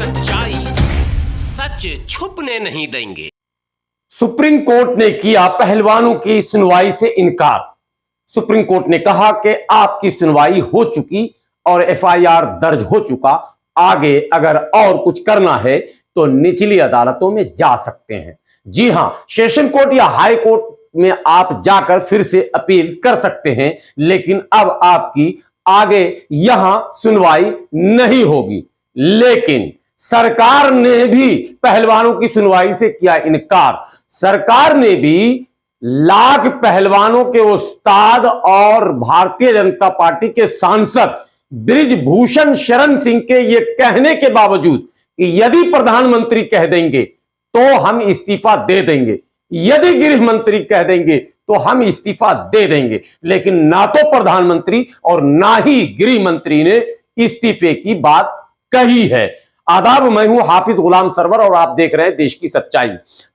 सच्चाई सच छुपने नहीं देंगे। सुप्रीम कोर्ट ने किया पहलवानों की सुनवाई से इनकार। सुप्रीम कोर्ट ने कहा कि आपकी सुनवाई हो चुकी और एफआईआर दर्ज हो चुका, आगे अगर और कुछ करना है तो निचली अदालतों में जा सकते हैं। जी हां, सेशन कोर्ट या हाई कोर्ट में आप जाकर फिर से अपील कर सकते हैं, लेकिन अब आपकी आगे यहां सुनवाई नहीं होगी। लेकिन सरकार ने भी पहलवानों की सुनवाई से किया इनकार। सरकार ने भी लाख पहलवानों के उस्ताद और भारतीय जनता पार्टी के सांसद बृजभूषण शरण सिंह के ये कहने के बावजूद कि यदि प्रधानमंत्री कह देंगे तो हम इस्तीफा दे देंगे, यदि गृह मंत्री कह देंगे तो हम इस्तीफा दे देंगे, लेकिन ना तो प्रधानमंत्री और ना ही गृह मंत्री ने इस्तीफे की बात कही है। आदाब, मैं हूं हाफिज गुलाम सरवर और आप देख रहे हैं देश की सच्चाई।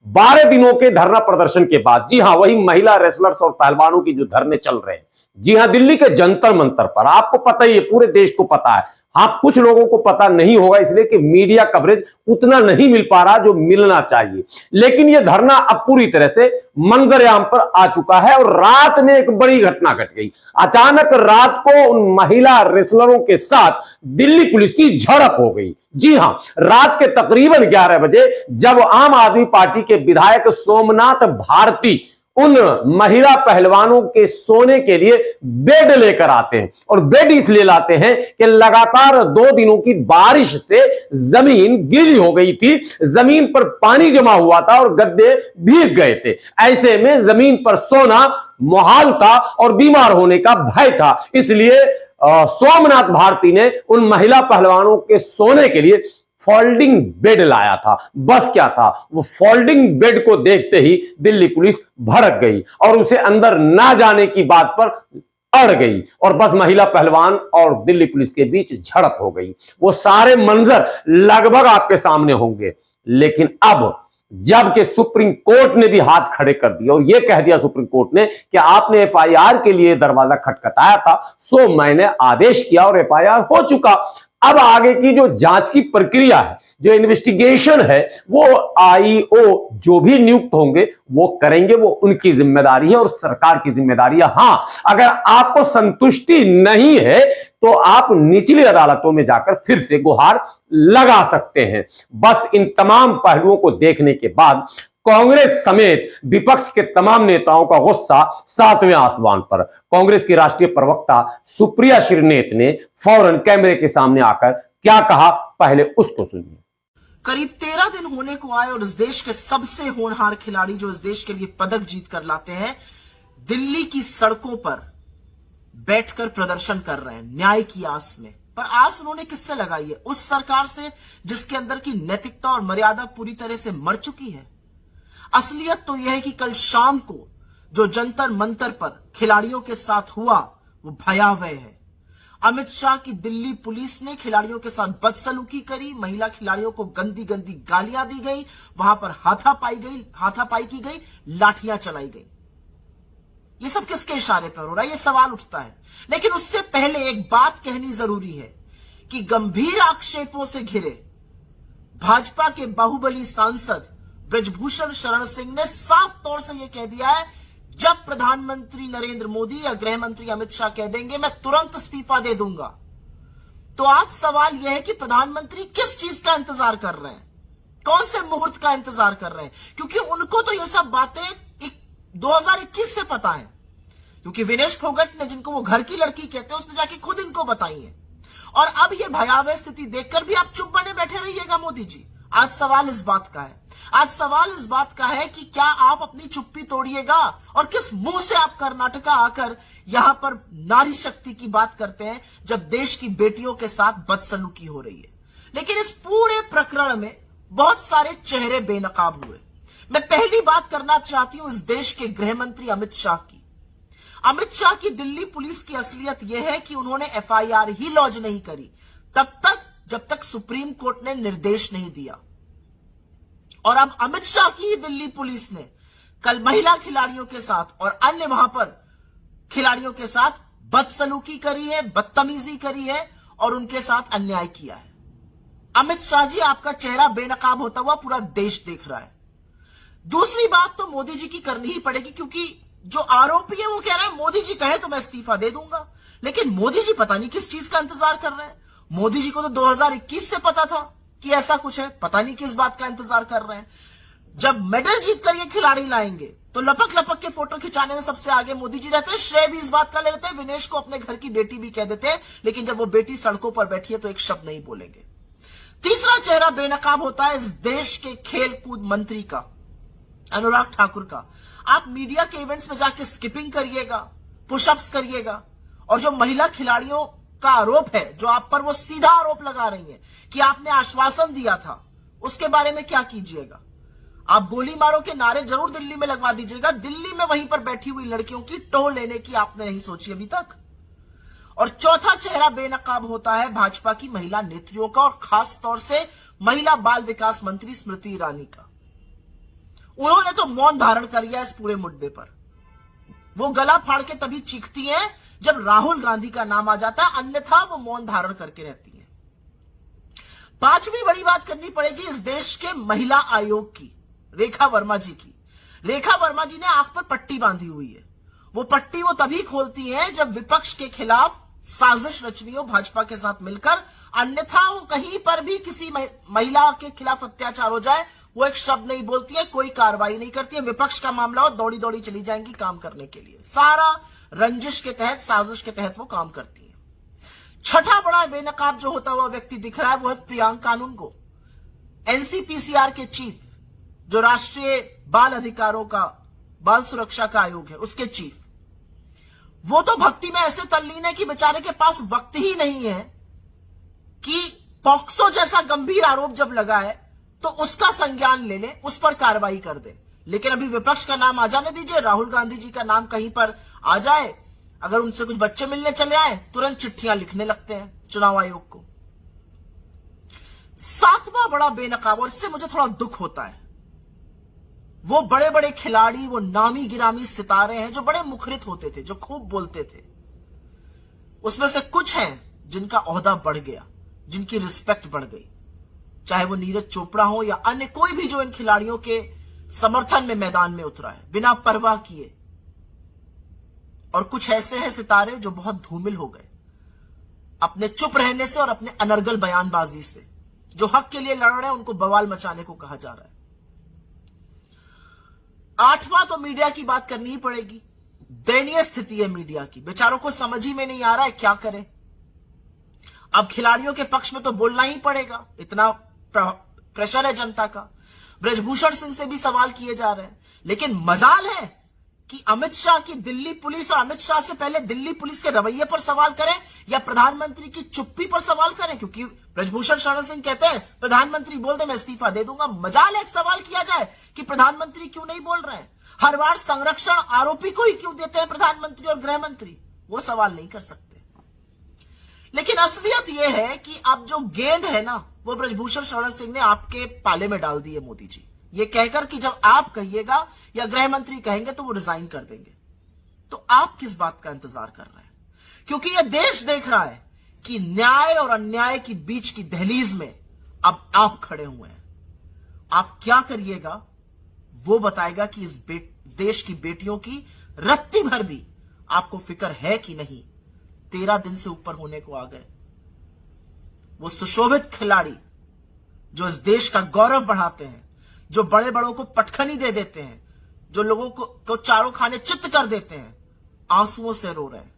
12 दिनों के धरना प्रदर्शन के बाद, जी हां, वही महिला रेसलर्स और पहलवानों की जो धरने चल रहे हैं, जी हां, दिल्ली के जंतर मंतर पर, आपको पता ही है, पूरे देश को पता है। हाँ, कुछ लोगों को पता नहीं होगा इसलिए कि मीडिया कवरेज उतना नहीं मिल पा रहा जो मिलना चाहिए, लेकिन यह धरना अब पूरी तरह से मंजरेआम पर आ चुका है। और रात में एक बड़ी घटना घट गई। अचानक रात को उन महिला रेसलरों के साथ दिल्ली पुलिस की झड़प हो गई। जी हां, रात के तकरीबन 11 बजे जब आम आदमी पार्टी के विधायक सोमनाथ भारती उन महिला पहलवानों के सोने के लिए बेड लेकर आते हैं, और बेड इसलिए लाते हैं कि लगातार 2 दिनों की बारिश से जमीन गीली हो गई थी, जमीन पर पानी जमा हुआ था और गद्दे भीग गए थे। ऐसे में जमीन पर सोना मुहाल था और बीमार होने का भय था। इसलिए सोमनाथ भारती ने उन महिला पहलवानों के सोने के लिए फोल्डिंग बेड लाया था। बस क्या था, वो फोल्डिंग बेड को देखते ही दिल्ली पुलिस भड़क गई और उसे अंदर ना जाने की बात पर अड़ गई, और बस महिला पहलवान और दिल्ली पुलिस के बीच झड़प हो गई। वो सारे मंजर लगभग आपके सामने होंगे। लेकिन अब जबकि सुप्रीम कोर्ट ने भी हाथ खड़े कर दिए और यह कह दिया सुप्रीम कोर्ट ने कि आपने एफआईआर के लिए दरवाजा खटखटाया था, सो मैंने आदेश किया और एफआईआर हो चुका। अब आगे की जो जांच की प्रक्रिया है, जो इन्वेस्टिगेशन है, वो आईओ जो भी नियुक्त होंगे वो करेंगे, वो उनकी जिम्मेदारी है और सरकार की जिम्मेदारी है। हां, अगर आपको संतुष्टि नहीं है तो आप निचली अदालतों में जाकर फिर से गुहार लगा सकते हैं। बस इन तमाम पहलुओं को देखने के बाद कांग्रेस समेत विपक्ष के तमाम नेताओं का गुस्सा 7वें आसमान पर। कांग्रेस की राष्ट्रीय प्रवक्ता सुप्रिया श्रीनेत ने फौरन कैमरे के सामने आकर क्या कहा, पहले उसको सुनिए। करीब 13 दिन होने को आए और इस देश के सबसे होनहार खिलाड़ी जो इस देश के लिए पदक जीत कर लाते हैं, दिल्ली की सड़कों पर बैठकर प्रदर्शन कर रहे हैं न्याय की आस में। पर आस उन्होंने किससे लगाई है? उस सरकार से जिसके अंदर की नैतिकता और मर्यादा पूरी तरह से मर चुकी है। असलियत तो यह है कि कल शाम को जो जंतर मंतर पर खिलाड़ियों के साथ हुआ वो भयावह है। अमित शाह की दिल्ली पुलिस ने खिलाड़ियों के साथ बदसलूकी करी, महिला खिलाड़ियों को गंदी गंदी गालियां दी गई, वहां पर हाथापाई की गई, लाठियां चलाई गई। ये सब किसके इशारे पर हो रहा है, ये सवाल उठता है। लेकिन उससे पहले एक बात कहनी जरूरी है कि गंभीर आक्षेपों से घिरे भाजपा के बाहुबली सांसद बृजभूषण शरण सिंह ने साफ तौर से यह कह दिया है, जब प्रधानमंत्री नरेंद्र मोदी या गृह मंत्री अमित शाह कह देंगे मैं तुरंत इस्तीफा दे दूंगा। तो आज सवाल यह है कि प्रधानमंत्री किस चीज का इंतजार कर रहे हैं, कौन से मुहूर्त का इंतजार कर रहे हैं, क्योंकि उनको तो यह सब बातें 2021 से पता है, क्योंकि विनेश फोगट ने, जिनको वो घर की लड़की कहते हैं, उसने जाके खुद इनको बताई है। और अब ये भयावह स्थिति देखकर भी आप चुप बने बैठे रहिएगा मोदी जी। आज सवाल इस बात का है, आज सवाल इस बात का है कि क्या आप अपनी चुप्पी तोड़िएगा और किस मुंह से आप कर्नाटका आकर यहां पर नारी शक्ति की बात करते हैं जब देश की बेटियों के साथ बदसलूकी हो रही है। लेकिन इस पूरे प्रकरण में बहुत सारे चेहरे बेनकाब हुए। मैं पहली बात करना चाहती हूं इस देश के गृह मंत्री अमित शाह की। अमित शाह की दिल्ली पुलिस की असलियत यह है कि उन्होंने एफआईआर ही लॉन्च नहीं करी तब तक जब तक सुप्रीम कोर्ट ने निर्देश नहीं दिया। और अब अमित शाह की ही दिल्ली पुलिस ने कल महिला खिलाड़ियों के साथ और अन्य वहां पर खिलाड़ियों के साथ बदसलूकी करी है, बदतमीजी करी है और उनके साथ अन्याय किया है। अमित शाह जी, आपका चेहरा बेनकाब होता हुआ पूरा देश देख रहा है। दूसरी बात तो मोदी जी की करनी ही पड़ेगी, क्योंकि जो आरोपी है वो कह रहे हैं मोदी जी कहे तो मैं इस्तीफा दे दूंगा, लेकिन मोदी जी पता नहीं किस चीज का इंतजार कर रहे हैं। मोदी जी को तो 2021 से पता था कि ऐसा कुछ है, पता नहीं किस बात का इंतजार कर रहे हैं। जब मेडल जीतकर ये खिलाड़ी लाएंगे तो लपक लपक के फोटो खिंचाने में सबसे आगे मोदी जी रहते हैं। श्रेय भी इस बात का ले लेते हैं, विनेश को अपने घर की बेटी भी कह देते हैं, लेकिन जब वो बेटी सड़कों पर बैठी है तो एक शब्द नहीं बोलेंगे। तीसरा चेहरा बेनकाब होता है इस देश के खेल कूद मंत्री का, अनुराग ठाकुर का। आप मीडिया के इवेंट्स में जाके स्किपिंग करिएगा, पुशअप्स करिएगा, और जो महिला खिलाड़ियों का आरोप है, जो आप पर वो सीधा आरोप लगा रही है कि आपने आश्वासन दिया था, उसके बारे में क्या कीजिएगा? आप गोली मारो के नारे जरूर दिल्ली में लगवा दीजिएगा, दिल्ली में वहीं पर बैठी हुई लड़कियों की टोल लेने की आपने नहीं सोची अभी तक। और चौथा चेहरा बेनकाब होता है भाजपा की महिला नेत्रियों का, और खास तौर से महिला बाल विकास मंत्री स्मृति ईरानी का। उन्होंने तो मौन धारण कर लिया इस पूरे मुद्दे पर। वो गला फाड़ के तभी चीखती हैं जब राहुल गांधी का नाम आ जाता है, अन्यथा वो मौन धारण करके रहती हैं। पांचवी बड़ी बात करनी पड़ेगी इस देश के महिला आयोग की, रेखा वर्मा जी की। रेखा वर्मा जी ने आंख पर पट्टी बांधी हुई है। वो पट्टी वो तभी खोलती है जब विपक्ष के खिलाफ साजिश रचनी हो भाजपा के साथ मिलकर, अन्यथा वो कहीं पर भी किसी महिला के खिलाफ अत्याचार हो जाए वो एक शब्द नहीं बोलती है, कोई कार्रवाई नहीं करती है। विपक्ष का मामला हो दौड़ी दौड़ी चली जाएंगी काम करने के लिए। सारा रंजिश के तहत, साजिश के तहत वो काम करती है। छठा बड़ा बेनकाब जो होता हुआ व्यक्ति दिख रहा है वो है प्रियांक कानून को, एनसीपीसीआर के चीफ, जो राष्ट्रीय बाल अधिकारों का, बाल सुरक्षा का आयोग है, उसके चीफ। वो तो भक्ति में ऐसे तल्लीन है कि बेचारे के पास वक्त ही नहीं है कि पॉक्सो जैसा गंभीर आरोप जब लगा है तो उसका संज्ञान ले ले, उस पर कार्रवाई कर दे। लेकिन अभी विपक्ष का नाम आ जाने दीजिए, राहुल गांधी जी का नाम कहीं पर आ जाए, अगर उनसे कुछ बच्चे मिलने चले आए तुरंत चिट्ठियां लिखने लगते हैं चुनाव आयोग को। सातवां बड़ा बेनकाब, और इससे मुझे थोड़ा दुख होता है, वो बड़े बड़े खिलाड़ी, वो नामी गिरामी सितारे हैं जो बड़े मुखरित होते थे, जो खूब बोलते थे। उसमें से कुछ हैं जिनका ओहदा बढ़ गया, जिनकी रिस्पेक्ट बढ़ गई, चाहे वो नीरज चोपड़ा हो या अन्य कोई भी जो इन खिलाड़ियों के समर्थन में मैदान में उतरा है बिना परवाह किए। और कुछ ऐसे हैं सितारे जो बहुत धूमिल हो गए अपने चुप रहने से और अपने अनर्गल बयानबाजी से। जो हक के लिए लड़ रहे हैं उनको बवाल मचाने को कहा जा रहा है। आठवां तो मीडिया की बात करनी ही पड़ेगी। दयनीय स्थिति है मीडिया की, बेचारों को समझ ही में नहीं आ रहा है क्या करें। अब खिलाड़ियों के पक्ष में तो बोलना ही पड़ेगा, इतना प्रेशर है जनता का। ब्रजभूषण सिंह से भी सवाल किए जा रहे हैं, लेकिन मजाल है कि अमित शाह की दिल्ली पुलिस और अमित शाह से पहले दिल्ली पुलिस के रवैये पर सवाल करें या प्रधानमंत्री की चुप्पी पर सवाल करें, क्योंकि ब्रजभूषण शरण सिंह कहते हैं प्रधानमंत्री बोल दे मैं इस्तीफा दे दूंगा। मजाल एक सवाल किया जाए कि प्रधानमंत्री क्यों नहीं बोल रहे हैं। हर बार संरक्षण आरोपी को ही क्यों देते हैं प्रधानमंत्री और गृह मंत्री, वो सवाल नहीं कर सकते। लेकिन असलियत यह है कि अब जो गेंद है ना वो ब्रजभूषण शरण सिंह ने आपके पाले में डाल दी है मोदी जी, ये कहकर कि जब आप कहिएगा या गृह मंत्री कहेंगे तो वो रिजाइन कर देंगे। तो आप किस बात का इंतजार कर रहे हैं? क्योंकि ये देश देख रहा है कि न्याय और अन्याय के बीच की दहलीज में अब आप खड़े हुए हैं। आप क्या करिएगा वो बताएगा कि इस देश की बेटियों की रत्ती भर भी आपको फिक्र है कि नहीं। 13 दिन से ऊपर होने को आ गए। वो सुशोभित खिलाड़ी जो इस देश का गौरव बढ़ाते हैं, जो बड़े बड़ों को पटखनी दे देते हैं, जो लोगों को चारों खाने चित्त कर देते हैं, आंसुओं से रो रहे हैं।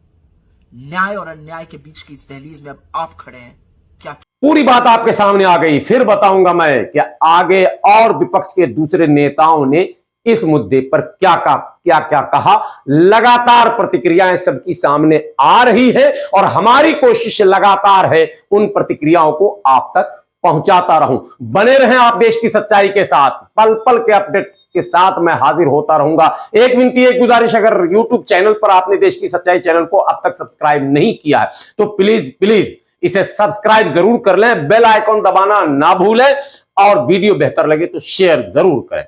न्याय और अन्याय के बीच की इस दहलीज में अब आप खड़े हैं। क्या पूरी बात आपके सामने आ गई। फिर बताऊंगा मैं कि आगे और विपक्ष के दूसरे नेताओं ने इस मुद्दे पर क्या क्या कहा। लगातार प्रतिक्रियाएं सबकी सामने आ रही है और हमारी कोशिश लगातार है उन प्रतिक्रियाओं को आप तक पहुंचाता रहूं। बने रहें आप देश की सच्चाई के साथ, पल पल के अपडेट के साथ मैं हाजिर होता रहूंगा। एक विनती, एक गुजारिश, अगर YouTube चैनल पर आपने देश की सच्चाई चैनल को अब तक सब्सक्राइब नहीं किया है तो प्लीज इसे सब्सक्राइब जरूर कर लें, बेल आइकॉन दबाना ना भूलें और वीडियो बेहतर लगे तो शेयर जरूर करें।